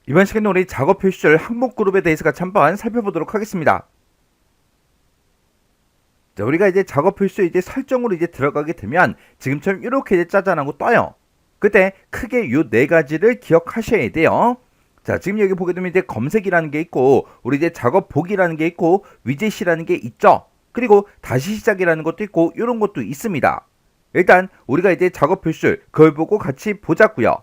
이번 시간에 우리 작업 표시줄 항목 그룹에 대해서 같이 한번 살펴보도록 하겠습니다. 자, 우리가 이제 작업 표시줄 이제 설정으로 이제 들어가게 되면 지금처럼 이렇게 이제 짜잔하고 떠요. 그때 크게 요 네 가지를 기억하셔야 돼요. 자, 지금 여기 보게 되면 이제 검색이라는 게 있고, 우리 이제 작업 보기라는 게 있고, 위젯이라는 게 있죠. 그리고 다시 시작이라는 것도 있고, 이런 것도 있습니다. 일단 우리가 이제 작업 표시줄 그걸 보고 같이 보자고요.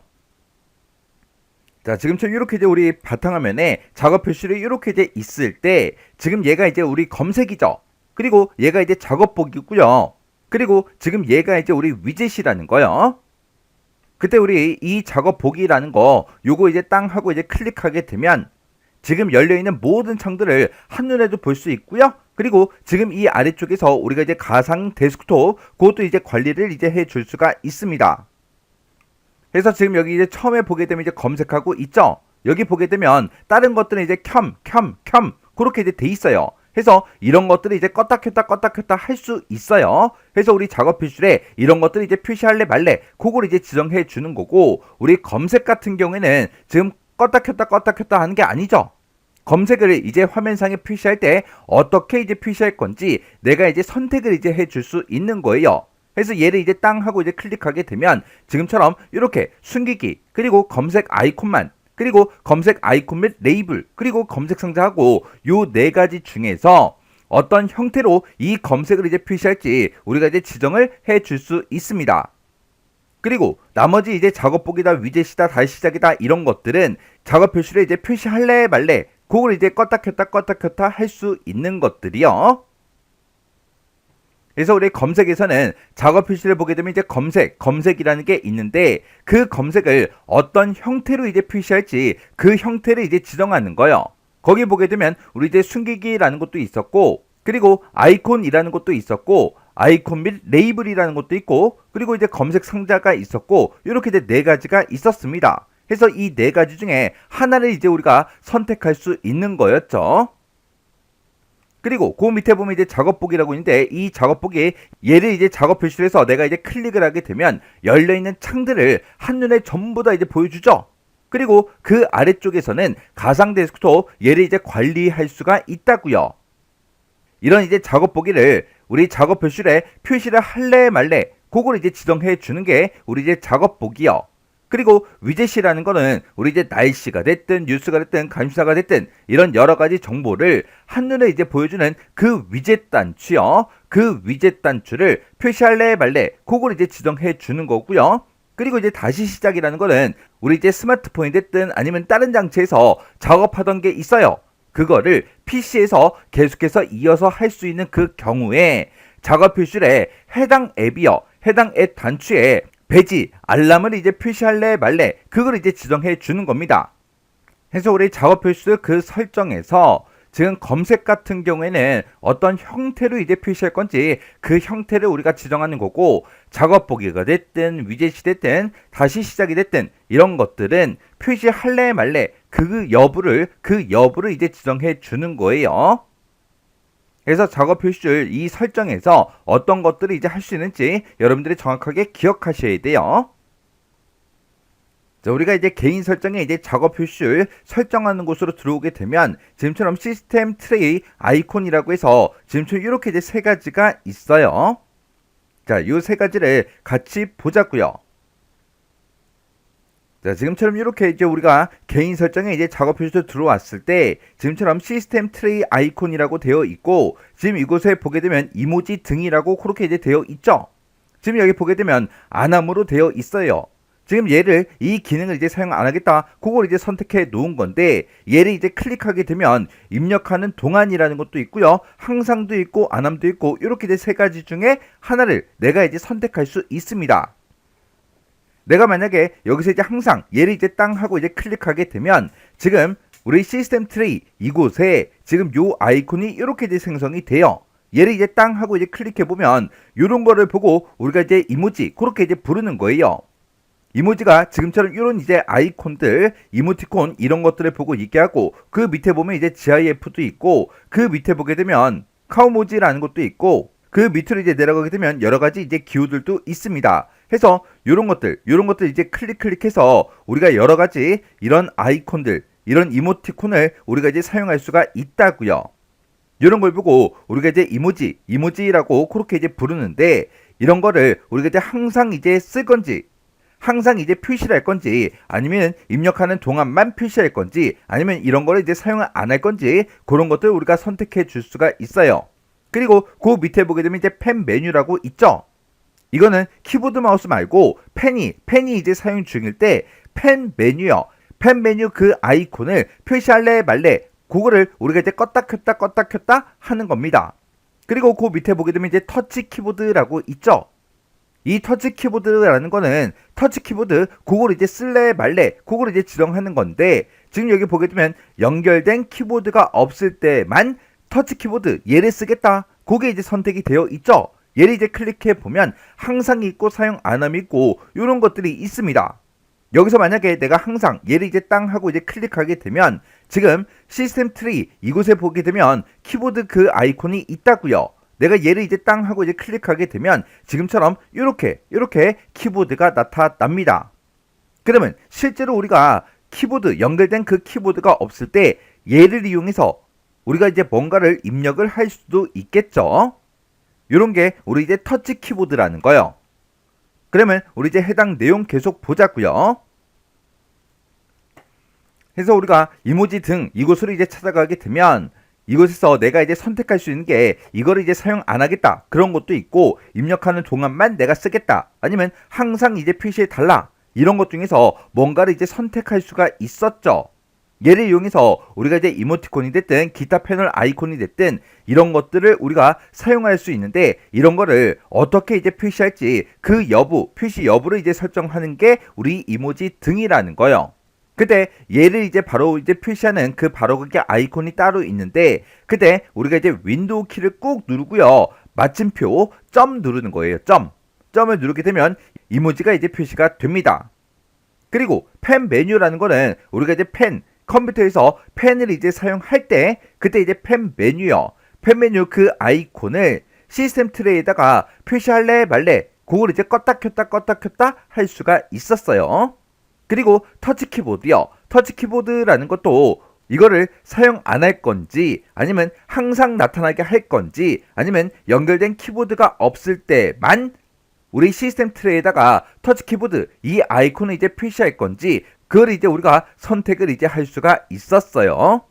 자, 지금처럼 이렇게 이제 우리 바탕화면에 작업 표시를 이렇게 이제 있을 때 지금 얘가 이제 우리 검색이죠. 그리고 얘가 이제 작업 보기고요. 그리고 지금 얘가 이제 우리 위젯이라는 거요. 그때 우리 이 작업 보기라는 거 요거 이제 땅 하고 이제 클릭하게 되면 지금 열려 있는 모든 창들을 한눈에도 볼 수 있고요. 그리고 지금 이 아래쪽에서 우리가 이제 가상 데스크톱 그것도 이제 관리를 이제 해줄 수가 있습니다. 그래서 지금 여기 이제 처음에 보게 되면 이제 검색하고 있죠. 여기 보게 되면 다른 것들은 이제 켬 그렇게 이제 돼 있어요. 그래서 이런 것들을 이제 껐다 켰다 할 수 있어요. 그래서 우리 작업 표시줄에 이런 것들을 이제 표시할래 말래 그걸 이제 지정해 주는 거고, 우리 검색 같은 경우에는 지금 껐다 켰다 하는 게 아니죠. 검색을 이제 화면상에 표시할 때 어떻게 이제 표시할 건지 내가 이제 선택을 이제 해줄 수 있는 거예요. 그래서 얘를 이제 땅 하고 이제 클릭하게 되면 지금처럼 이렇게 숨기기, 그리고 검색 아이콘만, 그리고 검색 아이콘 및 레이블, 그리고 검색 상자하고 요 네 가지 중에서 어떤 형태로 이 검색을 이제 표시할지 우리가 이제 지정을 해줄 수 있습니다. 그리고 나머지 이제 작업 보기다, 위젯이다, 다시 시작이다 이런 것들은 작업 표시를 이제 표시할래 말래 그걸 이제 껐다 켰다 할 수 있는 것들이요. 그래서 우리 검색에서는 작업 표시를 보게 되면 이제 검색이라는 게 있는데 그 검색을 어떤 형태로 이제 표시할지 그 형태를 이제 지정하는 거예요. 거기 보게 되면 우리 이제 숨기기라는 것도 있었고, 그리고 아이콘이라는 것도 있었고, 아이콘 및 레이블이라는 것도 있고, 그리고 이제 검색 상자가 있었고, 이렇게 이제 네 가지가 있었습니다. 그래서 이 네 가지 중에 하나를 이제 우리가 선택할 수 있는 거였죠. 그리고 그 밑에 보면 이제 작업 보기라고 있는데 이 작업 보기에 얘를 이제 작업 표시를 해서 내가 이제 클릭을 하게 되면 열려 있는 창들을 한눈에 전부 다 이제 보여주죠. 그리고 그 아래쪽에서는 가상 데스크톱 얘를 이제 관리할 수가 있다고요. 이런 이제 작업 보기를 우리 작업 표시에 표시를 할래 말래 그걸 이제 지정해 주는 게 우리 이제 작업 보기요. 그리고 위젯이라는 거는 우리 이제 날씨가 됐든 뉴스가 됐든 감시사가 됐든 이런 여러 가지 정보를 한눈에 이제 보여주는 그 위젯 단추요. 그 위젯 단추를 표시할래 말래 그걸 이제 지정해 주는 거고요. 그리고 이제 다시 시작이라는 거는 우리 이제 스마트폰이 됐든 아니면 다른 장치에서 작업하던 게 있어요. 그거를 PC에서 계속해서 이어서 할 수 있는 그 경우에 작업 표시에 해당 앱이요. 해당 앱 단추에 배지, 알람을 이제 표시할래 말래 그걸 이제 지정해 주는 겁니다. 그래서 우리 작업 표시 그 설정에서 지금 검색 같은 경우에는 어떤 형태로 이제 표시할 건지 그 형태를 우리가 지정하는 거고, 작업 보기가 됐든 위젯이 됐든 다시 시작이 됐든 이런 것들은 표시할래 말래 그 여부를 이제 지정해 주는 거예요. 그래서 작업 표시줄 이 설정에서 어떤 것들을 이제 할 수 있는지 여러분들이 정확하게 기억하셔야 돼요. 자, 우리가 이제 개인 설정에 이제 작업 표시줄 설정하는 곳으로 들어오게 되면 지금처럼 시스템 트레이 아이콘이라고 해서 지금처럼 이렇게 이제 세 가지가 있어요. 자, 이 세 가지를 같이 보자고요. 자, 지금처럼 이렇게 이제 우리가 개인 설정에 이제 작업 표시로 들어왔을 때 지금처럼 시스템 트레이 아이콘이라고 되어 있고, 지금 이곳에 보게 되면 이모지 등이라고 그렇게 이제 되어 있죠. 지금 여기 보게 되면 안함으로 되어 있어요. 지금 얘를 이 기능을 이제 사용 안 하겠다 그걸 이제 선택해 놓은 건데, 얘를 이제 클릭하게 되면 입력하는 동안이라는 것도 있고요, 항상도 있고 안함도 있고 이렇게 이제 세 가지 중에 하나를 내가 이제 선택할 수 있습니다. 내가 만약에 여기서 이제 항상 얘를 이제 땅 하고 이제 클릭하게 되면 지금 우리 시스템 트레이 이곳에 지금 요 아이콘이 이렇게 이제 생성이 돼요. 얘를 이제 땅 하고 이제 클릭해 보면 요런 거를 보고 우리가 이제 이모지 그렇게 이제 부르는 거예요. 이모지가 지금처럼 이런 이제 아이콘들, 이모티콘 이런 것들을 보고 있게 하고, 그 밑에 보면 이제 GIF도 있고, 그 밑에 보게 되면 카우모지라는 것도 있고, 그 밑으로 이제 내려가게 되면 여러 가지 이제 기호들도 있습니다. 해서 요런 것들 이제 클릭해서 우리가 여러 가지 이런 아이콘들, 이런 이모티콘을 우리가 이제 사용할 수가 있다고요. 이런 걸 보고 우리가 이제 이모지라고 그렇게 이제 부르는데, 이런 거를 우리가 이제 항상 이제 쓸 건지, 항상 이제 표시를 할 건지, 아니면 입력하는 동안만 표시할 건지, 아니면 이런 거를 이제 사용을 안 할 건지, 그런 것들 우리가 선택해 줄 수가 있어요. 그리고 그 밑에 보게 되면 이제 펜 메뉴라고 있죠. 이거는 키보드 마우스 말고 펜이 이제 사용 중일 때 펜 메뉴요. 펜 메뉴 그 아이콘을 표시할래 말래, 그거를 우리가 이제 껐다 켰다 하는 겁니다. 그리고 그 밑에 보게 되면 이제 터치 키보드라고 있죠. 이 터치 키보드라는 거는 터치 키보드 그걸 이제 쓸래 말래, 그걸 이제 지정하는 건데, 지금 여기 보게 되면 연결된 키보드가 없을 때만 터치 키보드 얘를 쓰겠다, 그게 이제 선택이 되어 있죠. 얘를 이제 클릭해 보면 항상 있고 사용 안 함이 있고 이런 것들이 있습니다. 여기서 만약에 내가 항상 얘를 이제 땅 하고 이제 클릭하게 되면 지금 시스템 트리 이곳에 보게 되면 키보드 그 아이콘이 있다고요. 내가 얘를 이제 땅 하고 이제 클릭하게 되면 지금처럼 이렇게 키보드가 나타납니다. 그러면 실제로 우리가 키보드 연결된 그 키보드가 없을 때 얘를 이용해서 우리가 이제 뭔가를 입력을 할 수도 있겠죠. 이런 게 우리 이제 터치 키보드라는 거예요. 그러면 우리 이제 해당 내용 계속 보자고요. 그래서 우리가 이모지 등 이곳으로 이제 찾아가게 되면 이곳에서 내가 이제 선택할 수 있는 게 이거를 이제 사용 안 하겠다, 그런 것도 있고, 입력하는 동안만 내가 쓰겠다, 아니면 항상 이제 표시해 달라, 이런 것 중에서 뭔가를 이제 선택할 수가 있었죠. 얘를 이용해서 우리가 이제 이모티콘이 됐든 기타 패널 아이콘이 됐든 이런 것들을 우리가 사용할 수 있는데, 이런 거를 어떻게 이제 표시할지 그 표시 여부를 이제 설정하는 게 우리 이모지 등이라는 거예요. 그때 얘를 이제 바로 이제 표시하는 그 바로 그게 아이콘이 따로 있는데, 그때 우리가 이제 윈도우 키를 꾹 누르고요, 마침표 점 누르는 거예요. 점을 누르게 되면 이모지가 이제 표시가 됩니다. 그리고 펜 메뉴라는 거는 우리가 이제 컴퓨터에서 펜을 이제 사용할 때 그때 이제 펜 메뉴요. 펜 메뉴 그 아이콘을 시스템 트레이에다가 표시할래 말래, 그걸 이제 껐다 켰다 할 수가 있었어요. 그리고 터치 키보드요. 터치 키보드라는 것도 이거를 사용 안 할 건지, 아니면 항상 나타나게 할 건지, 아니면 연결된 키보드가 없을 때만 우리 시스템 트레이에다가 터치 키보드 이 아이콘을 이제 표시할 건지, 그걸 이제 우리가 선택을 이제 할 수가 있었어요.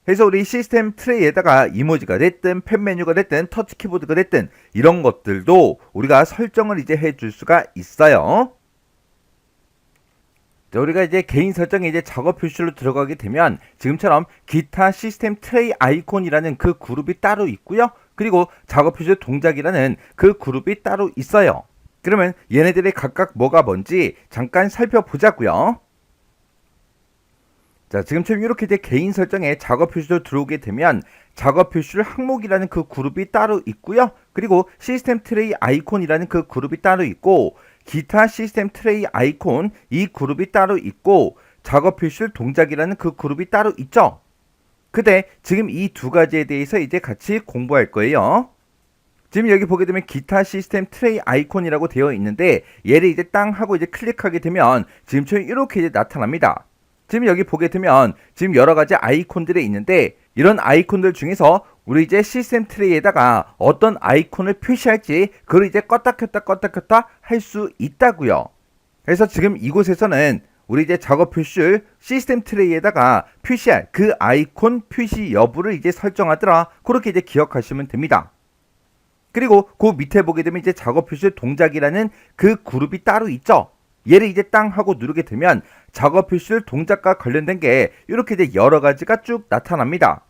그래서 우리 시스템 트레이에다가 이모지가 됐든 펜 메뉴가 됐든 터치 키보드가 됐든 이런 것들도 우리가 설정을 이제 해줄 수가 있어요. 자, 우리가 이제 개인 설정에 이제 작업 표시로 들어가게 되면 지금처럼 기타 시스템 트레이 아이콘이라는 그 그룹이 따로 있고요. 그리고 작업 표시 동작이라는 그 그룹이 따로 있어요. 그러면 얘네들이 각각 뭐가 뭔지 잠깐 살펴보자고요. 자, 지금처럼 이렇게 이제 개인 설정에 작업 표시로 들어오게 되면 작업 표시를 항목이라는 그 그룹이 따로 있고요. 그리고 시스템 트레이 아이콘이라는 그 그룹이 따로 있고, 기타 시스템 트레이 아이콘 이 그룹이 따로 있고, 작업 표시를 동작이라는 그 그룹이 따로 있죠. 근데 지금 이 두 가지에 대해서 이제 같이 공부할 거예요. 지금 여기 보게 되면 기타 시스템 트레이 아이콘이라고 되어 있는데, 얘를 이제 땅 하고 이제 클릭하게 되면 지금처럼 이렇게 이제 나타납니다. 지금 여기 보게 되면 지금 여러 가지 아이콘들이 있는데, 이런 아이콘들 중에서 우리 이제 시스템 트레이에다가 어떤 아이콘을 표시할지 그걸 이제 껐다 켰다 할 수 있다고요. 그래서 지금 이곳에서는 우리 이제 작업 표시를 시스템 트레이에다가 표시할 그 아이콘 표시 여부를 이제 설정하더라, 그렇게 이제 기억하시면 됩니다. 그리고 그 밑에 보게 되면 이제 작업 표시 동작이라는 그 그룹이 따로 있죠. 얘를 이제 땅 하고 누르게 되면 작업 표시를 동작과 관련된 게 이렇게 이제 여러 가지가 쭉 나타납니다.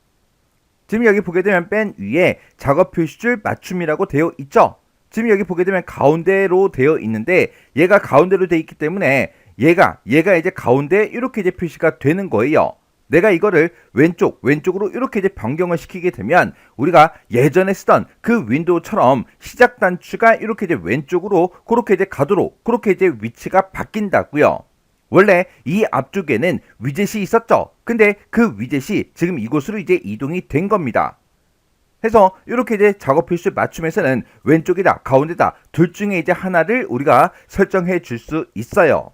지금 여기 보게 되면 맨 위에 작업 표시줄 맞춤이라고 되어 있죠. 지금 여기 보게 되면 가운데로 되어 있는데, 얘가 가운데로 되어 있기 때문에 얘가 이제 가운데 이렇게 이제 표시가 되는 거예요. 내가 이거를 왼쪽으로 이렇게 이제 변경을 시키게 되면 우리가 예전에 쓰던 그 윈도우처럼 시작 단추가 이렇게 이제 왼쪽으로 그렇게 이제 가도록 그렇게 이제 위치가 바뀐다고요. 원래 이 앞쪽에는 위젯이 있었죠. 근데 그 위젯이 지금 이곳으로 이제 이동이 된 겁니다. 해서 이렇게 이제 작업 표시 맞춤에서는 왼쪽이다, 가운데다 둘 중에 이제 하나를 우리가 설정해 줄 수 있어요.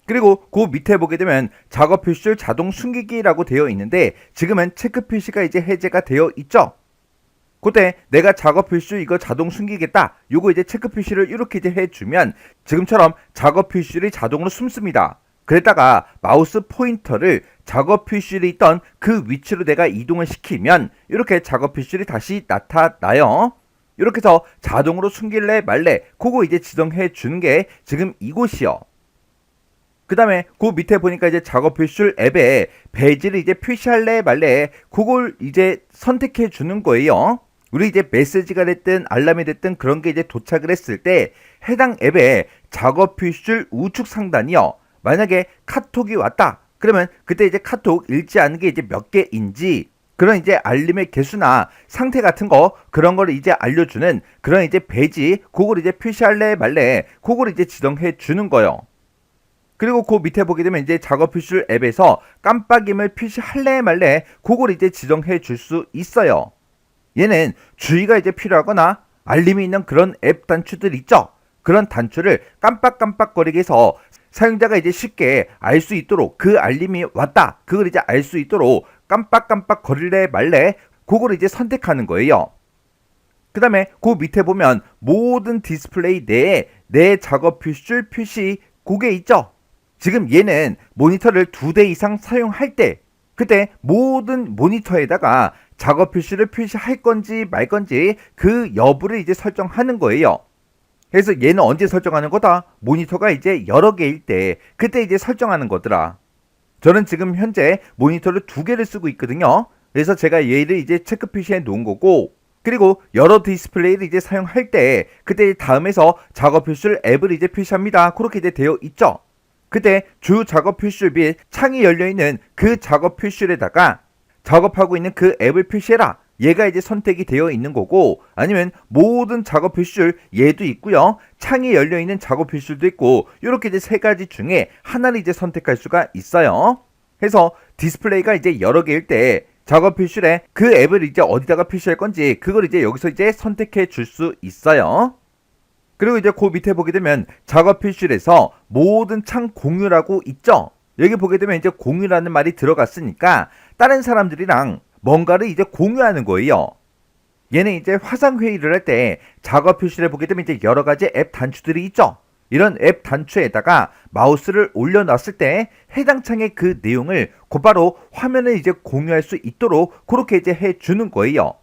그리고 그 밑에 보게 되면 작업 표시줄 자동 숨기기라고 되어 있는데 지금은 체크 표시가 이제 해제가 되어 있죠. 그때 내가 작업 표시줄 이거 자동 숨기겠다. 요거 이제 체크 표시를 이렇게 이제 해주면 지금처럼 작업 표시줄이 자동으로 숨습니다. 그랬다가 마우스 포인터를 작업 표시줄이 있던 그 위치로 내가 이동을 시키면 이렇게 작업 표시줄이 다시 나타나요. 이렇게 해서 자동으로 숨길래 말래 그거 이제 지정해 주는 게 지금 이곳이요. 그 다음에 그 밑에 보니까 이제 작업 표시줄 앱에 배지를 이제 표시할래 말래 그걸 이제 선택해 주는 거예요. 우리 이제 메시지가 됐든 알람이 됐든 그런 게 이제 도착을 했을 때 해당 앱에 작업 표시줄 우측 상단이요. 만약에 카톡이 왔다. 그러면 그때 이제 카톡 읽지 않은 게 이제 몇 개인지 그런 이제 알림의 개수나 상태 같은 거 그런 거를 이제 알려주는 그런 이제 배지 그걸 이제 표시할래 말래 그걸 이제 지정해 주는 거예요. 그리고 그 밑에 보게 되면 이제 작업 표시줄 앱에서 깜빡임을 표시할래 말래 그걸 이제 지정해 줄 수 있어요. 얘는 주의가 이제 필요하거나 알림이 있는 그런 앱 단추들 있죠. 그런 단추를 깜빡깜빡거리게 해서 사용자가 이제 쉽게 알 수 있도록 그 알림이 왔다. 그걸 이제 알 수 있도록 깜빡깜빡거릴래 말래 그걸 이제 선택하는 거예요. 그 다음에 그 밑에 보면 모든 디스플레이 내에 내 작업 표시줄 표시 그게 있죠. 지금 얘는 모니터를 2대 이상 사용할 때 그때 모든 모니터에다가 작업 표시를 표시할 건지 말 건지 그 여부를 이제 설정하는 거예요. 그래서 얘는 언제 설정하는 거다? 모니터가 이제 여러 개일 때 그때 이제 설정하는 거더라. 저는 지금 현재 모니터를 2개를 쓰고 있거든요. 그래서 제가 얘를 이제 체크 표시해 놓은 거고 그리고 여러 디스플레이를 이제 사용할 때 그때 다음에서 작업 표시줄 앱을 이제 표시합니다. 그렇게 이제 되어 있죠. 그때 주 작업 표시줄 및 창이 열려있는 그 작업 표시줄에다가 작업하고 있는 그 앱을 표시해라. 얘가 이제 선택이 되어 있는 거고 아니면 모든 작업 표시줄 얘도 있고요. 창이 열려있는 작업 표시줄도 있고 이렇게 이제 3가지 중에 하나를 이제 선택할 수가 있어요. 그래서 디스플레이가 이제 여러 개일 때 작업 표시줄에 그 앱을 이제 어디다가 표시할 건지 그걸 이제 여기서 이제 선택해 줄 수 있어요. 그리고 이제 그 밑에 보게 되면 작업 표시줄에서 모든 창 공유라고 있죠. 여기 보게 되면 이제 공유라는 말이 들어갔으니까 다른 사람들이랑 뭔가를 이제 공유하는 거예요. 얘는 이제 화상회의를 할 때 작업 표시를 보게 되면 이제 여러 가지 앱 단추들이 있죠. 이런 앱 단추에다가 마우스를 올려놨을 때 해당 창의 그 내용을 곧바로 화면에 이제 공유할 수 있도록 그렇게 이제 해주는 거예요.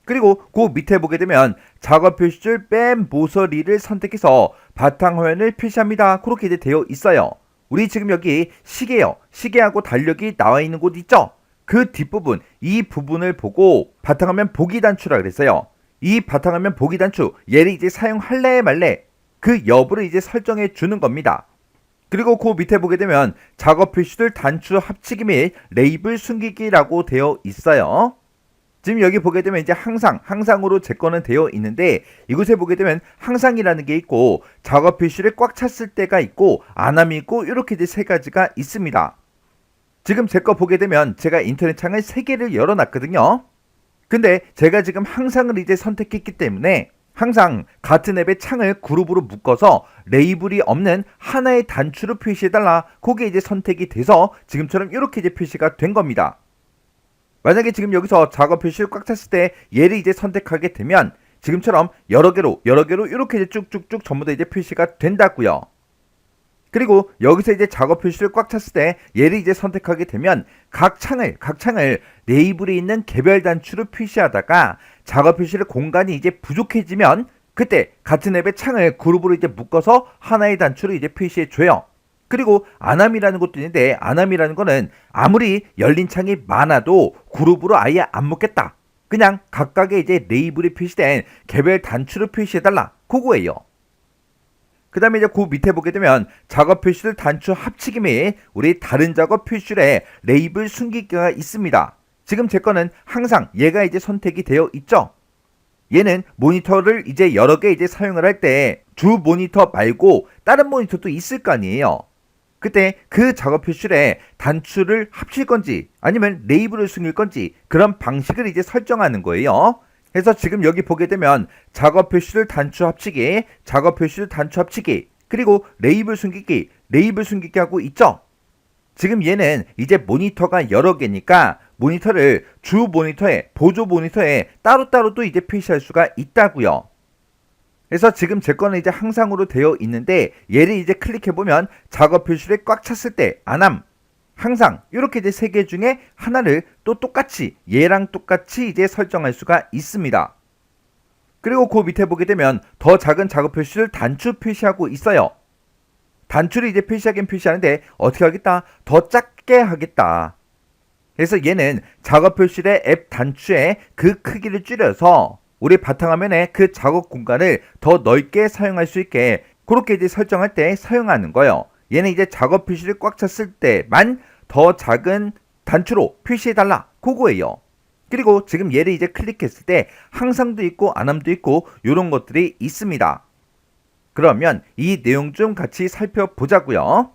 그리고 그 밑에 보게 되면 작업 표시줄 뺀 모서리를 선택해서 바탕화면을 표시합니다. 그렇게 이제 되어 있어요. 우리 지금 여기 시계요. 시계하고 달력이 나와 있는 곳 있죠? 그 뒷부분, 이 부분을 보고 바탕화면 보기 단추라 그랬어요. 이 바탕화면 보기 단추, 얘를 이제 사용할래 말래 그 여부를 이제 설정해 주는 겁니다. 그리고 그 밑에 보게 되면 작업 표시줄 단추 합치기 및 레이블 숨기기라고 되어 있어요. 지금 여기 보게 되면 이제 항상으로 제 거는 되어 있는데 이곳에 보게 되면 항상이라는 게 있고 작업 표시를 꽉 찼을 때가 있고 안함이 있고 이렇게 이제 3가지가 있습니다. 지금 제 거 보게 되면 제가 인터넷 창을 3개를 열어놨거든요. 근데 제가 지금 항상을 이제 선택했기 때문에 항상 같은 앱의 창을 그룹으로 묶어서 레이블이 없는 하나의 단추로 표시해달라. 그게 이제 선택이 돼서 지금처럼 이렇게 이제 표시가 된 겁니다. 만약에 지금 여기서 작업 표시를 꽉 찼을 때 얘를 이제 선택하게 되면 지금처럼 여러 개로 이렇게 이제 쭉쭉쭉 전부 다 이제 표시가 된다고요. 그리고 여기서 이제 작업 표시를 꽉 찼을 때 얘를 이제 선택하게 되면 각 창을 레이블이 있는 개별 단추로 표시하다가 작업 표시를 공간이 이제 부족해지면 그때 같은 앱의 창을 그룹으로 이제 묶어서 하나의 단추로 이제 표시해 줘요. 그리고 안함이라는 것도 있는데 안함이라는 거는 아무리 열린 창이 많아도 그룹으로 아예 안 묶겠다. 그냥 각각의 이제 레이블이 표시된 개별 단추로 표시해달라. 그거예요. 그 다음에 이제 그 밑에 보게 되면 작업 표시줄 단추 합치기 및 우리 다른 작업 표시줄에 레이블 숨기기가 있습니다. 지금 제 거는 항상 얘가 이제 선택이 되어 있죠. 얘는 모니터를 이제 여러 개 이제 사용을 할 때 주 모니터 말고 다른 모니터도 있을 거 아니에요. 그때 그 작업 표시줄에 단추를 합칠 건지 아니면 레이블을 숨길 건지 그런 방식을 이제 설정하는 거예요. 그래서 지금 여기 보게 되면 작업 표시줄 단추 합치기, 작업 표시줄 단추 합치기, 그리고 레이블 숨기기 레이블 숨기게 하고 있죠. 지금 얘는 이제 모니터가 여러 개니까 모니터를 주 모니터에, 보조 모니터에 따로따로 또 이제 표시할 수가 있다고요. 그래서 지금 제 거는 이제 항상으로 되어 있는데 얘를 이제 클릭해보면 작업 표시를 꽉 찼을 때 안함, 항상 이렇게 이제 세 개 중에 하나를 또 똑같이 얘랑 똑같이 이제 설정할 수가 있습니다. 그리고 그 밑에 보게 되면 더 작은 작업 표시를 단추 표시하고 있어요. 단추를 이제 표시하긴 표시하는데 어떻게 하겠다? 더 작게 하겠다. 그래서 얘는 작업 표시의 앱 단추의 그 크기를 줄여서 우리 바탕화면에 그 작업 공간을 더 넓게 사용할 수 있게 그렇게 이제 설정할 때 사용하는 거예요. 얘는 이제 작업 표시를 꽉 찼을 때만 더 작은 단추로 표시해달라. 그거예요. 그리고 지금 얘를 이제 클릭했을 때 항상도 있고 안함도 있고 이런 것들이 있습니다. 그러면 이 내용 좀 같이 살펴보자고요.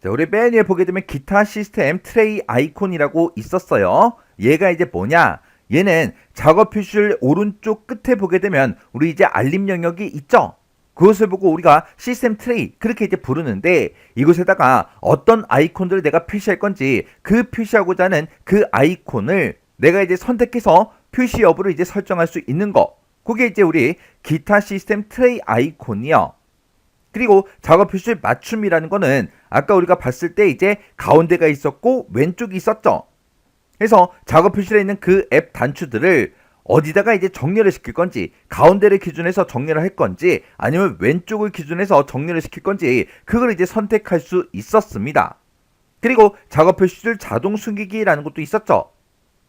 자, 우리 맨 위에 보게 되면 기타 시스템 트레이 아이콘이라고 있었어요. 얘가 이제 뭐냐? 얘는 작업 표시를 오른쪽 끝에 보게 되면 우리 이제 알림 영역이 있죠? 그것을 보고 우리가 시스템 트레이 그렇게 이제 부르는데 이곳에다가 어떤 아이콘들을 내가 표시할 건지 그 표시하고자 하는 그 아이콘을 내가 이제 선택해서 표시 여부를 이제 설정할 수 있는 거. 그게 이제 우리 기타 시스템 트레이 아이콘이요. 그리고 작업 표시 맞춤이라는 거는 아까 우리가 봤을 때 이제 가운데가 있었고 왼쪽이 있었죠. 그래서 작업 표시에 있는 그 앱 단추들을 어디다가 이제 정렬을 시킬 건지 가운데를 기준해서 정렬을 할 건지 아니면 왼쪽을 기준해서 정렬을 시킬 건지 그걸 이제 선택할 수 있었습니다. 그리고 작업 표시를 자동 숨기기라는 것도 있었죠.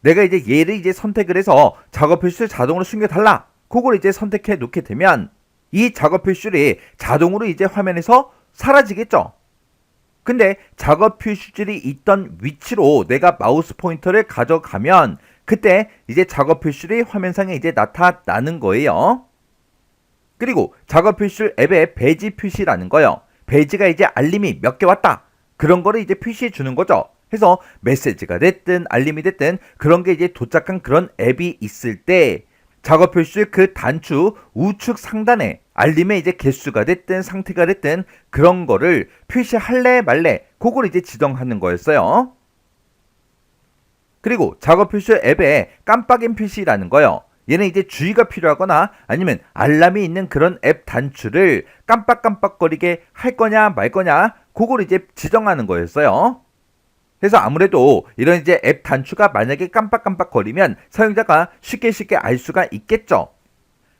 내가 이제 얘를 이제 선택을 해서 작업 표시를 자동으로 숨겨달라. 그걸 이제 선택해 놓게 되면 이 작업 표시들이 자동으로 이제 화면에서 사라지겠죠. 근데 작업 표시줄이 있던 위치로 내가 마우스 포인터를 가져가면 그때 이제 작업 표시들이 화면상에 이제 나타나는 거예요. 그리고 작업 표시줄 앱의 배지 표시라는 거요. 배지가 이제 알림이 몇 개 왔다. 그런 거를 이제 표시해 주는 거죠. 해서 메시지가 됐든 알림이 됐든 그런 게 이제 도착한 그런 앱이 있을 때 작업 표시줄 그 단추 우측 상단에 알림의 이제 개수가 됐든 상태가 됐든 그런 거를 표시할래 말래 그걸 이제 지정하는 거였어요. 그리고 작업 표시 앱에 깜빡임 표시라는 거요. 얘는 이제 주의가 필요하거나 아니면 알람이 있는 그런 앱 단추를 깜빡깜빡거리게 할 거냐 말 거냐 그걸 이제 지정하는 거였어요. 그래서 아무래도 이런 이제 앱 단추가 만약에 깜빡깜빡거리면 사용자가 쉽게 알 수가 있겠죠.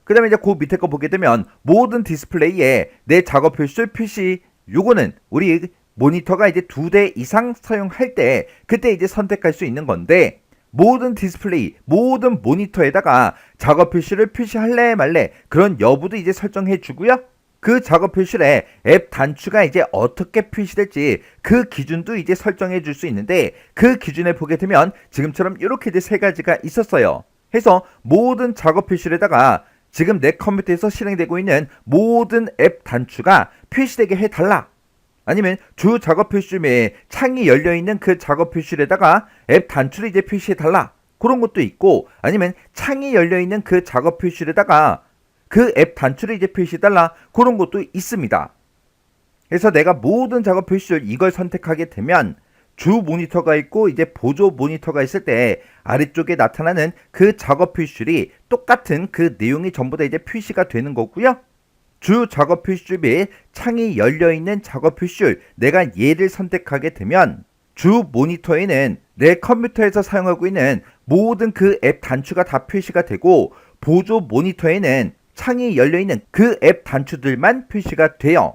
그 다음에 이제 그 밑에 거 보게 되면 모든 디스플레이에 내 작업 표시 요거는 우리 모니터가 이제 2대 이상 사용할 때 그때 이제 선택할 수 있는 건데 모든 디스플레이, 모든 모니터에다가 작업 표시를 표시할래 말래 그런 여부도 이제 설정해 주고요. 그 작업 표시에 앱 단추가 이제 어떻게 표시될지 그 기준도 이제 설정해 줄 수 있는데 그 기준에 보게 되면 지금처럼 이렇게 이제 세 가지가 있었어요. 해서 모든 작업 표시에다가 지금 내 컴퓨터에서 실행되고 있는 모든 앱 단추가 표시되게 해달라. 아니면 주 작업 표시줄에 창이 열려있는 그 작업 표시에다가 앱 단추를 이제 표시해달라. 그런 것도 있고 아니면 창이 열려있는 그 작업 표시에다가 그 앱 단추를 이제 표시해달라. 그런 것도 있습니다. 그래서 내가 모든 작업 표시줄 이걸 선택하게 되면 주 모니터가 있고 이제 보조 모니터가 있을 때 아래쪽에 나타나는 그 작업 표시줄이 똑같은 그 내용이 전부 다 이제 표시가 되는 거고요. 주 작업 표시줄 및 창이 열려있는 작업 표시줄 내가 얘를 선택하게 되면 주 모니터에는 내 컴퓨터에서 사용하고 있는 모든 그 앱 단추가 다 표시가 되고 보조 모니터에는 창이 열려있는 그 앱 단추들만 표시가 돼요.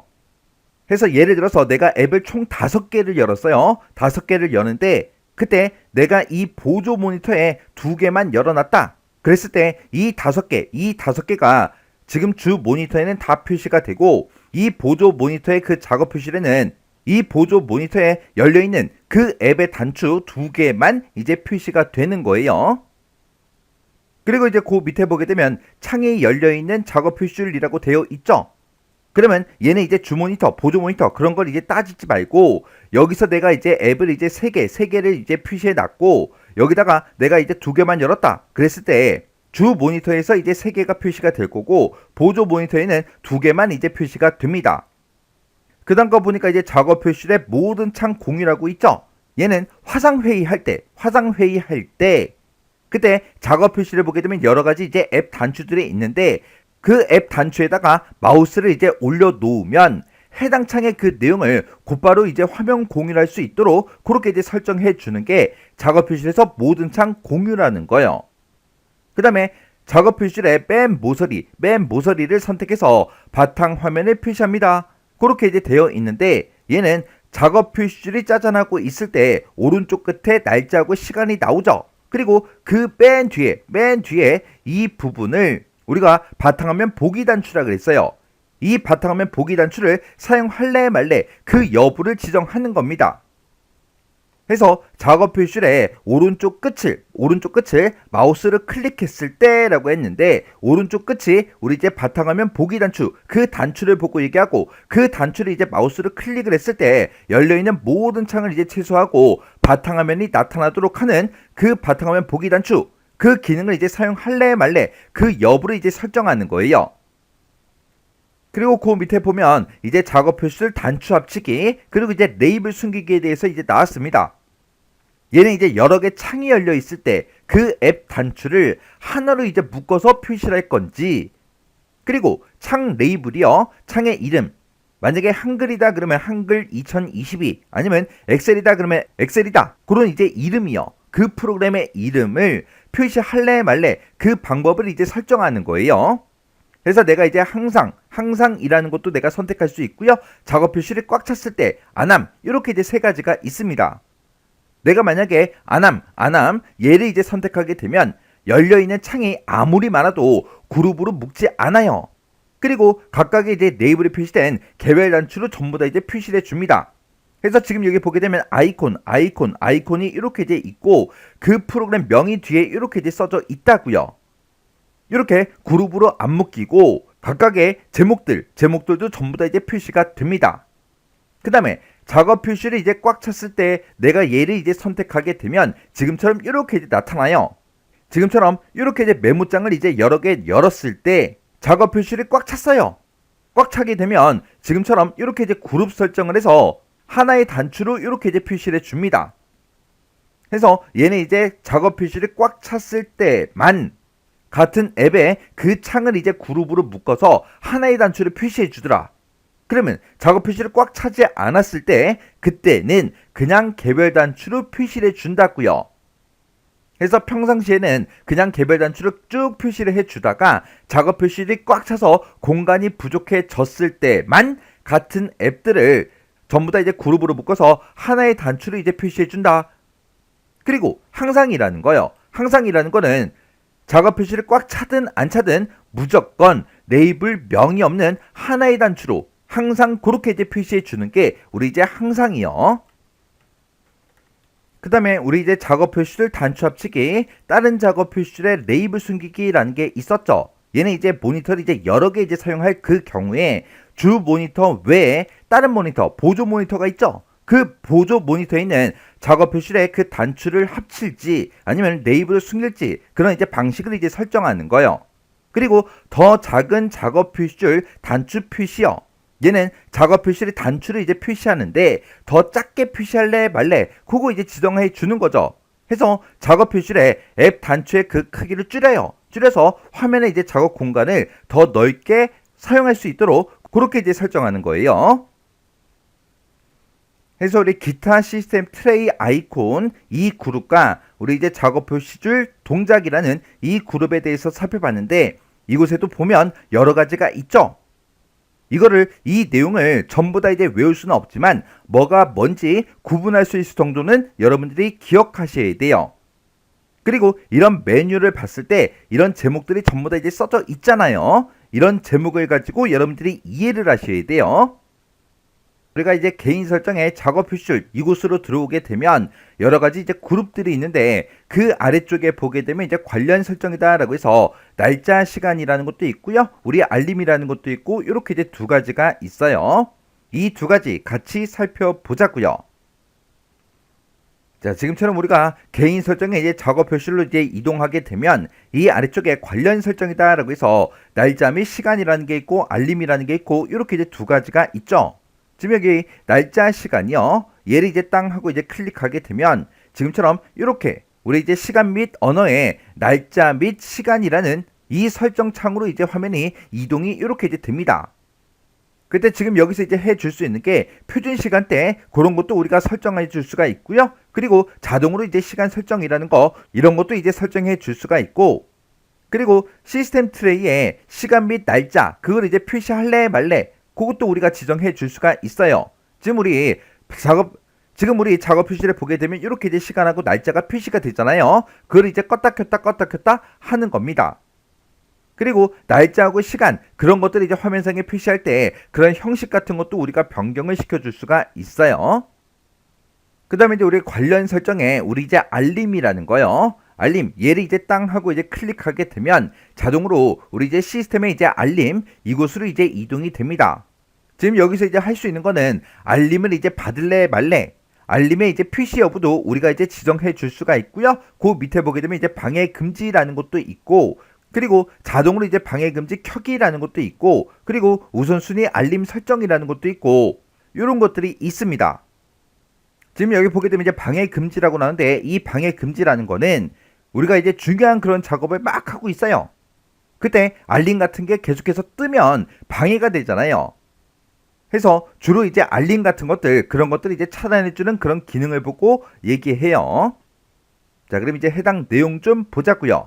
그래서 예를 들어서 내가 앱을 총 5개를 열었어요. 5개를 여는데 그때 내가 이 보조 모니터에 2개만 열어놨다. 그랬을 때 이 5개가 지금 주 모니터에는 다 표시가 되고 이 보조 모니터의 그 작업 표시에는 이 보조 모니터에 열려있는 그 앱의 단추 2개만 이제 표시가 되는 거예요. 그리고 이제 그 밑에 보게 되면 창이 열려있는 작업 표시줄이라고 되어 있죠. 그러면 얘는 이제 주 모니터, 보조 모니터 그런 걸 이제 따지지 말고 여기서 내가 이제 앱을 이제 3개를 이제 표시해 놨고 여기다가 내가 이제 2개만 열었다. 그랬을 때 주 모니터에서 이제 3개가 표시가 될 거고 보조 모니터에는 2개만 이제 표시가 됩니다. 그 다음 거 보니까 이제 작업 표시의 모든 창 공유라고 있죠. 얘는 화상회의 할 때 그때 작업 표시를 보게 되면 여러 가지 이제 앱 단추들이 있는데 그 앱 단추에다가 마우스를 이제 올려놓으면 해당 창의 그 내용을 곧바로 이제 화면 공유를 할 수 있도록 그렇게 이제 설정해 주는 게 작업 표시에서 모든 창 공유라는 거예요. 그 다음에 작업 표시의 맨 모서리를 선택해서 바탕 화면을 표시합니다. 그렇게 이제 되어 있는데 얘는 작업 표시줄이 짜잔하고 있을 때 오른쪽 끝에 날짜하고 시간이 나오죠. 그리고 그 맨 뒤에 이 부분을 우리가 바탕화면 보기 단추라 그랬어요. 이 바탕화면 보기 단추를 사용할래 말래 그 여부를 지정하는 겁니다. 그래서 작업 표시줄의 오른쪽 끝을 마우스를 클릭했을 때라고 했는데 오른쪽 끝이 우리 이제 바탕화면 보기 단추 그 단추를 보고 얘기하고 그 단추를 이제 마우스를 클릭을 했을 때 열려있는 모든 창을 이제 최소화하고 바탕화면이 나타나도록 하는 그 바탕화면 보기 단추 그 기능을 이제 사용할래 말래 그 여부를 이제 설정하는 거예요. 그리고 그 밑에 보면 이제 작업 표시를 단추 합치기 그리고 이제 레이블 숨기기에 대해서 이제 나왔습니다. 얘는 이제 여러 개 창이 열려 있을 때 그 앱 단추를 하나로 이제 묶어서 표시를 할 건지 그리고 창 레이블이요. 창의 이름 만약에 한글이다 그러면 한글 2022 아니면 엑셀이다 그러면 엑셀이다 그런 이제 이름이요. 그 프로그램의 이름을 표시할래 말래 그 방법을 이제 설정하는 거예요. 그래서 내가 이제 항상이라는 것도 내가 선택할 수 있고요. 작업 표시를 꽉 찼을 때 안함 이렇게 이제 세 가지가 있습니다. 내가 만약에 안함 얘를 이제 선택하게 되면 열려있는 창이 아무리 많아도 그룹으로 묶지 않아요. 그리고 각각의 이제 레이블이 표시된 개별 단추로 전부 다 이제 표시를 해줍니다. 그래서 지금 여기 보게 되면 아이콘이 이렇게 이제 있고 그 프로그램 명이 뒤에 이렇게 이제 써져 있다고요. 이렇게 그룹으로 안 묶이고 각각의 제목들도 전부 다 이제 표시가 됩니다. 그 다음에 작업 표시를 이제 꽉 찼을 때 내가 얘를 이제 선택하게 되면 지금처럼 이렇게 이제 나타나요. 지금처럼 이렇게 이제 메모장을 이제 여러 개 열었을 때 작업 표시를 꽉 찼어요. 꽉 차게 되면 지금처럼 이렇게 이제 그룹 설정을 해서 하나의 단추로 이렇게 이제 표시를 해줍니다. 그래서 얘는 이제 작업 표시를 꽉 찼을 때만 같은 앱에 그 창을 이제 그룹으로 묶어서 하나의 단추를 표시해 주더라. 그러면 작업 표시를 꽉 차지 않았을 때 그때는 그냥 개별 단추로 표시를 해준다고요. 그래서 평상시에는 그냥 개별 단추를 쭉 표시를 해주다가 작업 표시를 꽉 차서 공간이 부족해졌을 때만 같은 앱들을 전부 다 이제 그룹으로 묶어서 하나의 단추를 이제 표시해준다. 그리고 항상이라는 거요. 항상이라는 거는 작업 표시를 꽉 차든 안 차든 무조건 레이블 명이 없는 하나의 단추로 항상 그렇게 이제 표시해 주는 게 우리 이제 항상이요. 그 다음에 우리 이제 작업 표시를 단추 합치기, 다른 작업 표시의 레이블 숨기기라는 게 있었죠. 얘는 이제 모니터를 이제 여러 개 이제 사용할 그 경우에 주 모니터 외에 다른 모니터, 보조 모니터가 있죠. 그 보조 모니터에 있는 작업 표시에 그 단추를 합칠지 아니면 레이블을 숨길지 그런 이제 방식을 이제 설정하는 거예요. 그리고 더 작은 작업 표시줄 단추 표시요. 얘는 작업 표시를 단추를 이제 표시하는데 더 작게 표시할래 말래 그거 이제 지정해 주는 거죠. 해서 작업 표시에 앱 단추의 그 크기를 줄여서 화면에 이제 작업 공간을 더 넓게 사용할 수 있도록 그렇게 이제 설정하는 거예요. 그래서 우리 기타 시스템 트레이 아이콘 이 그룹과 우리 이제 작업 표시줄 동작이라는 이 그룹에 대해서 살펴봤는데 이곳에도 보면 여러 가지가 있죠. 이 내용을 전부 다 이제 외울 수는 없지만 뭐가 뭔지 구분할 수 있을 정도는 여러분들이 기억하셔야 돼요. 그리고 이런 메뉴를 봤을 때 이런 제목들이 전부 다 이제 써져 있잖아요. 이런 제목을 가지고 여러분들이 이해를 하셔야 돼요. 우리가 이제 개인 설정에 작업 표시줄 이곳으로 들어오게 되면 여러 가지 이제 그룹들이 있는데 그 아래쪽에 보게 되면 이제 관련 설정이다라고 해서 날짜 시간이라는 것도 있고요. 우리 알림이라는 것도 있고 이렇게 이제 두 가지가 있어요. 이 두 가지 같이 살펴보자고요. 자, 지금처럼 우리가 개인 설정에 이제 작업 표시로 이제 이동하게 되면 이 아래쪽에 관련 설정이다라고 해서 날짜 및 시간이라는 게 있고 알림이라는 게 있고 이렇게 이제 두 가지가 있죠. 지금 여기 날짜 시간이요. 얘를 이제 땅 하고 이제 클릭하게 되면 지금처럼 이렇게 우리 이제 시간 및 언어에 날짜 및 시간이라는 이 설정 창으로 이제 화면이 이동이 이렇게 이제 됩니다. 그때 지금 여기서 이제 해줄 수 있는 게 표준 시간대 그런 것도 우리가 설정해 줄 수가 있고요. 그리고 자동으로 이제 시간 설정이라는 거 이런 것도 이제 설정해 줄 수가 있고, 그리고 시스템 트레이에 시간 및 날짜 그걸 이제 표시할래 말래 그것도 우리가 지정해 줄 수가 있어요. 지금 우리 작업 표시를 보게 되면 이렇게 이제 시간하고 날짜가 표시가 되잖아요. 그걸 이제 껐다 켰다 하는 겁니다. 그리고 날짜하고 시간 그런 것들을 이제 화면상에 표시할 때 그런 형식 같은 것도 우리가 변경을 시켜줄 수가 있어요. 그 다음에 이제 우리 관련 설정에 우리 이제 알림이라는 거요. 알림 얘를 이제 땅 하고 이제 클릭하게 되면 자동으로 우리 이제 시스템에 이제 알림 이곳으로 이제 이동이 됩니다. 지금 여기서 이제 할 수 있는 거는 알림을 이제 받을래 말래 알림의 이제 표시 여부도 우리가 이제 지정해 줄 수가 있고요. 그 밑에 보게 되면 이제 방해 금지라는 것도 있고, 그리고 자동으로 이제 방해 금지 켜기라는 것도 있고, 그리고 우선순위 알림 설정이라는 것도 있고, 이런 것들이 있습니다. 지금 여기 보게 되면 이제 방해 금지라고 나오는데 이 방해 금지라는 거는 우리가 이제 중요한 그런 작업을 막 하고 있어요. 그때 알림 같은 게 계속해서 뜨면 방해가 되잖아요. 그래서 주로 이제 알림 같은 것들 그런 것들을 이제 차단해주는 그런 기능을 보고 얘기해요. 자, 그럼 이제 해당 내용 좀 보자고요.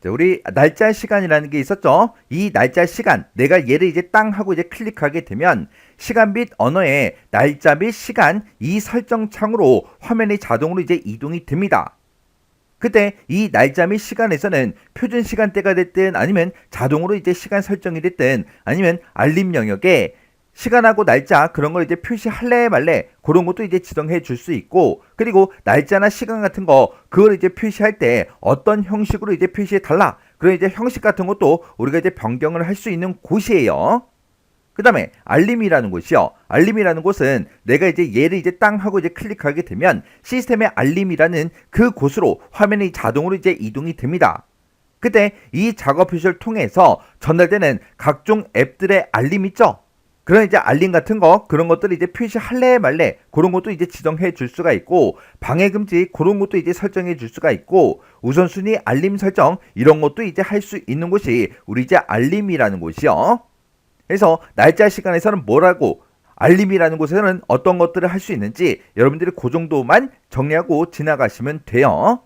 자, 우리 날짜 시간이라는 게 있었죠. 이 날짜 시간 내가 얘를 이제 땅 하고 이제 클릭하게 되면 시간 및 언어에 날짜 및 시간 이 설정 창으로 화면이 자동으로 이제 이동이 됩니다. 그때 이 날짜 및 시간에서는 표준 시간대가 됐든 아니면 자동으로 이제 시간 설정이 됐든 아니면 알림 영역에 시간하고 날짜 그런 걸 이제 표시할래 말래 그런 것도 이제 지정해 줄 수 있고, 그리고 날짜나 시간 같은 거 그걸 이제 표시할 때 어떤 형식으로 이제 표시해 달라 그런 이제 형식 같은 것도 우리가 이제 변경을 할 수 있는 곳이에요. 그 다음에 알림이라는 곳이요. 알림이라는 곳은 내가 이제 얘를 이제 땅 하고 이제 클릭하게 되면 시스템의 알림이라는 그 곳으로 화면이 자동으로 이제 이동이 됩니다. 그때 이 작업 표시를 통해서 전달되는 각종 앱들의 알림 있죠. 그런 이제 알림 같은 거 그런 것들을 이제 표시할래 말래 그런 것도 이제 지정해 줄 수가 있고, 방해 금지 그런 것도 이제 설정해 줄 수가 있고, 우선순위 알림 설정 이런 것도 이제 할 수 있는 곳이 우리 이제 알림이라는 곳이요. 그래서 날짜 시간에서는 뭐라고 알림이라는 곳에서는 어떤 것들을 할 수 있는지 여러분들이 그 정도만 정리하고 지나가시면 돼요.